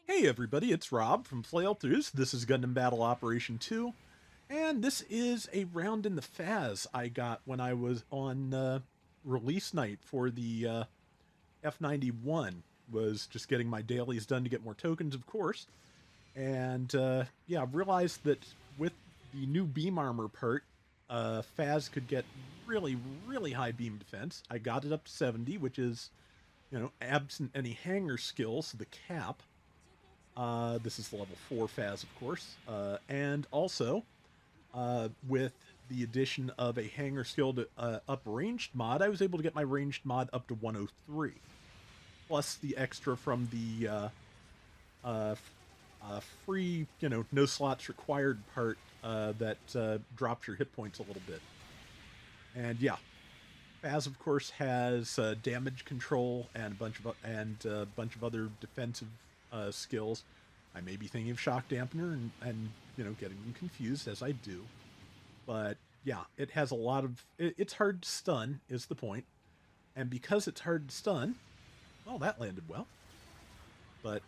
Hey everybody, it's Rob from Flailthroughs. This is Gundam Battle Operation 2, and this is a round in the FAZZ I got when I was on release night for the F91. Was just getting my dailies done to get more tokens, of course. And yeah, realized that with the new beam armor part, FAZZ could get really, really high beam defense. I got it up to 70, which is, absent any hanger skills, the cap. This is level 4 FAZZ, of course. And also, with the addition of a hanger skill to up ranged mod, I was able to get my ranged mod up to 103. Plus the extra from the uh, free, no slots required part that drops your hit points a little bit. And yeah, FAZZ, of course, has damage control and a bunch of other defensive skills. I may be thinking of shock dampener and getting them confused as I do, but yeah, it has a lot of. It's hard to stun is the point, and because it's hard to stun, well, that landed well. But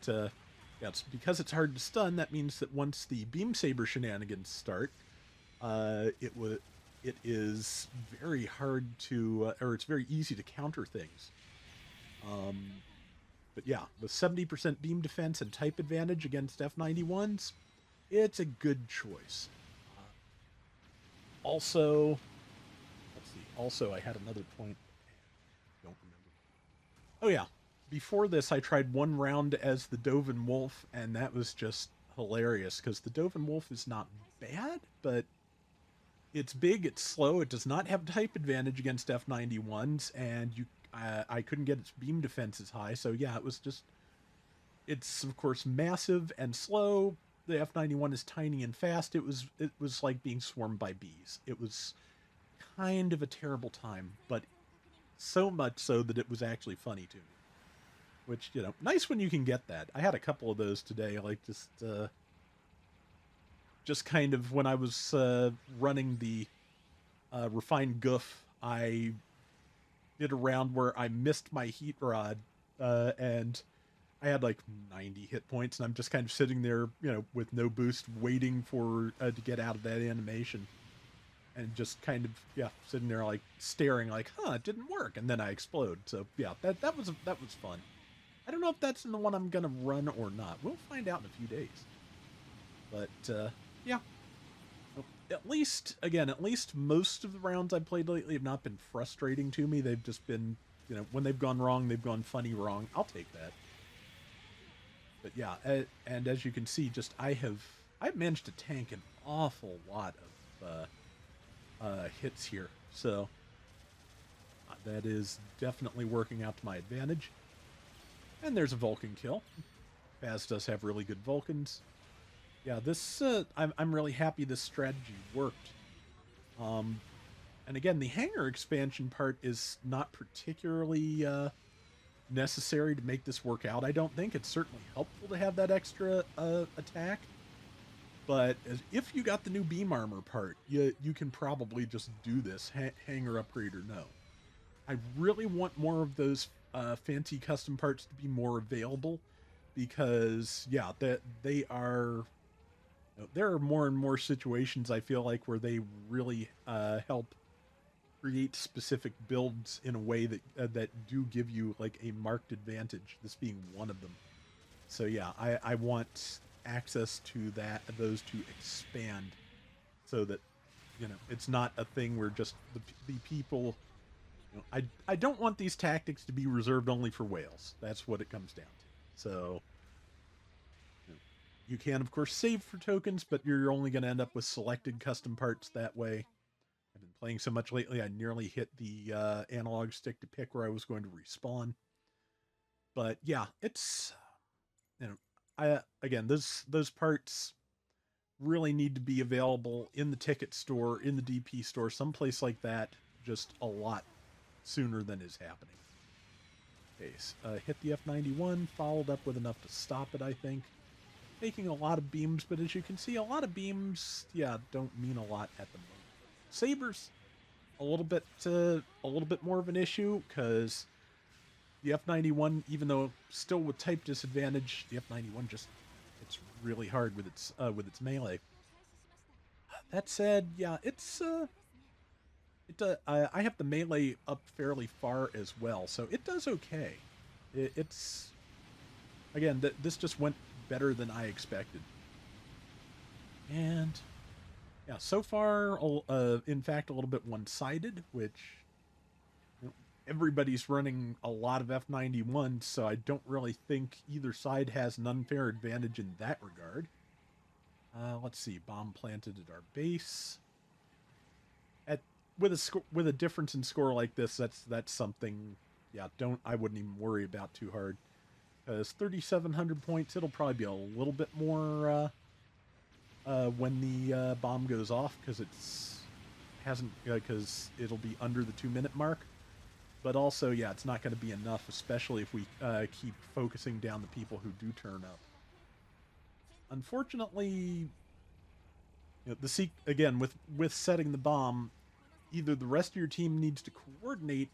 yeah, because it's hard to stun. That means that once the beam saber shenanigans start, it is very hard to, or it's very easy to counter things. Um, but yeah, with 70% beam defense and type advantage against F91s, it's a good choice. Also, let's see. Also, I had another point. Don't remember. Oh yeah, before this, I tried one round as the Dovin Wolf, and that was just hilarious because the Dovin Wolf is not bad, but it's big, it's slow, it does not have type advantage against F91s, and I couldn't get its beam defense as high, so yeah, it was just it's of course massive and slow. The F91 is tiny and fast. It was like being swarmed by bees. It was kind of a terrible time, but so much so that it was actually funny to me. Which, nice when you can get that. I had a couple of those today, like just kind of when I was running the refined goof, I did a round where I missed my heat rod, and I had like 90 hit points, and I'm just kind of sitting there, with no boost, waiting for to get out of that animation, and just kind of sitting there like staring, like, huh, it didn't work, and then I explode. So yeah, that was fun. I don't know if that's in the one I'm gonna run or not. We'll find out in a few days. But yeah, at least most of the rounds I've played lately have not been frustrating to me. They've just been, when they've gone wrong, they've gone funny wrong. I'll take that. But yeah, and as you can see, just I've managed to tank an awful lot of hits here. So that is definitely working out to my advantage. And there's a Vulcan kill. FAZZ does have really good Vulcans. Yeah, this I'm really happy this strategy worked. Um, and again, the hangar expansion part is not particularly necessary to make this work out. I don't think it's certainly helpful to have that extra attack. But if you got the new beam armor part, you can probably just do this, hangar upgrade or no. I really want more of those fancy custom parts to be more available because yeah, that they are. There are more and more situations I feel like where they really help create specific builds in a way that do give you like a marked advantage. This being one of them. So yeah, I want access to those to expand, so that it's not a thing where just the people. I don't want these tactics to be reserved only for whales. That's what it comes down to. So you can, of course, save for tokens, but you're only going to end up with selected custom parts that way. I've been playing so much lately, I nearly hit the analog stick to pick where I was going to respawn. But yeah, it's I again those parts really need to be available in the ticket store, in the DP store, someplace like that, just a lot sooner than is happening. Case hit the F91, followed up with enough to stop it, I think. Taking a lot of beams, but as you can see, a lot of beams, yeah, don't mean a lot at the moment. Sabers, a little bit more of an issue because the F91, even though still with type disadvantage, the F91 just it's really hard with its melee. That said, yeah, I have the melee up fairly far as well, so it does okay. It's again this just went better than I expected, and yeah, so far, in fact, a little bit one-sided, which everybody's running a lot of F91s, so I don't really think either side has an unfair advantage in that regard. Let's see, bomb planted at our base. At with a difference in score like this, that's something. Yeah, I wouldn't even worry about too hard. Because 3,700 points, it'll probably be a little bit more when the bomb goes off, because it's hasn't because it'll be under the 2-minute mark. But also, yeah, it's not going to be enough, especially if we keep focusing down the people who do turn up. Unfortunately, again with setting the bomb, either the rest of your team needs to coordinate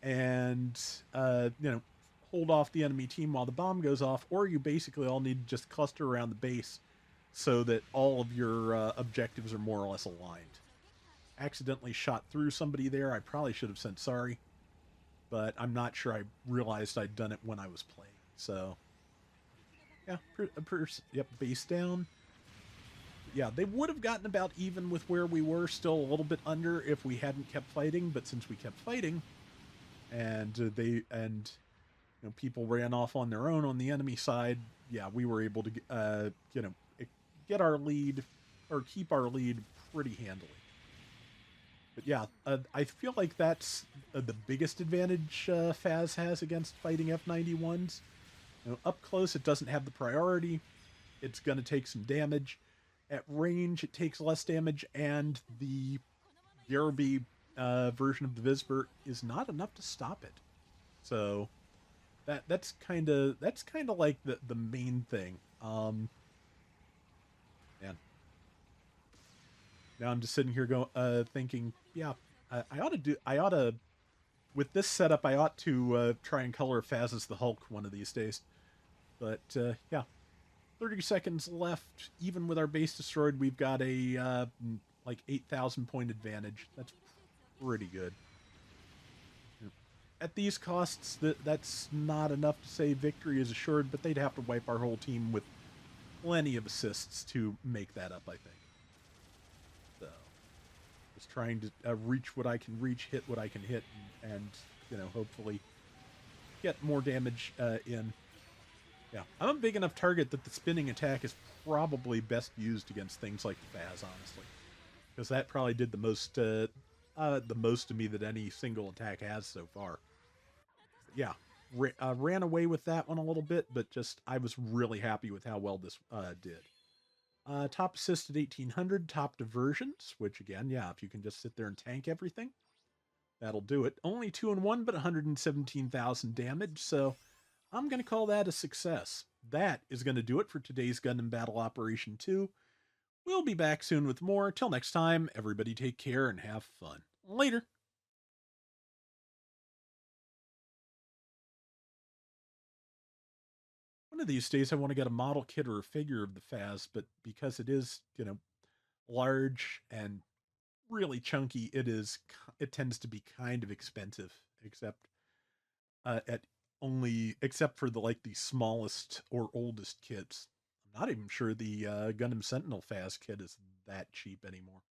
and hold off the enemy team while the bomb goes off, or you basically all need to just cluster around the base so that all of your objectives are more or less aligned. Accidentally shot through somebody there. I probably should have said sorry, but I'm not sure I realized I'd done it when I was playing. So, yeah, yep, base down. Yeah, they would have gotten about even with where we were, still a little bit under if we hadn't kept fighting. But since we kept fighting, and people ran off on their own on the enemy side, yeah, we were able to get our lead or keep our lead pretty handily. But yeah, I feel like that's the biggest advantage FAZZ has against fighting F91s. Up close, it doesn't have the priority. It's going to take some damage. At range, it takes less damage, and the Garrowby version of the Visbert is not enough to stop it. So that's kind of like the main thing. Man. Now I'm just sitting here thinking, yeah, I ought to, with this setup, I ought to try and color FAZZ as the Hulk one of these days. But yeah, 30 seconds left. Even with our base destroyed, we've got a like 8,000 point advantage. That's pretty good. At these costs, that's not enough to say victory is assured, but they'd have to wipe our whole team with plenty of assists to make that up, I think. So, just trying to reach what I can reach, hit what I can hit, and hopefully get more damage in. Yeah, I'm a big enough target that the spinning attack is probably best used against things like FAZZ, honestly, because that probably did the most to me that any single attack has so far. Yeah, ran away with that one a little bit, but just I was really happy with how well this did. Top assist at 1,800, top diversions, which again, yeah, if you can just sit there and tank everything, that'll do it. Only 2 and 1, but 117,000 damage, so I'm going to call that a success. That is going to do it for today's Gundam Battle Operation 2. We'll be back soon with more. Till next time, everybody take care and have fun. Later. One of these days, I want to get a model kit or a figure of the FAZZ, but because it is, large and really chunky, it tends to be kind of expensive, except for the smallest or oldest kits. I'm not even sure the Gundam Sentinel FAZZ kit is that cheap anymore.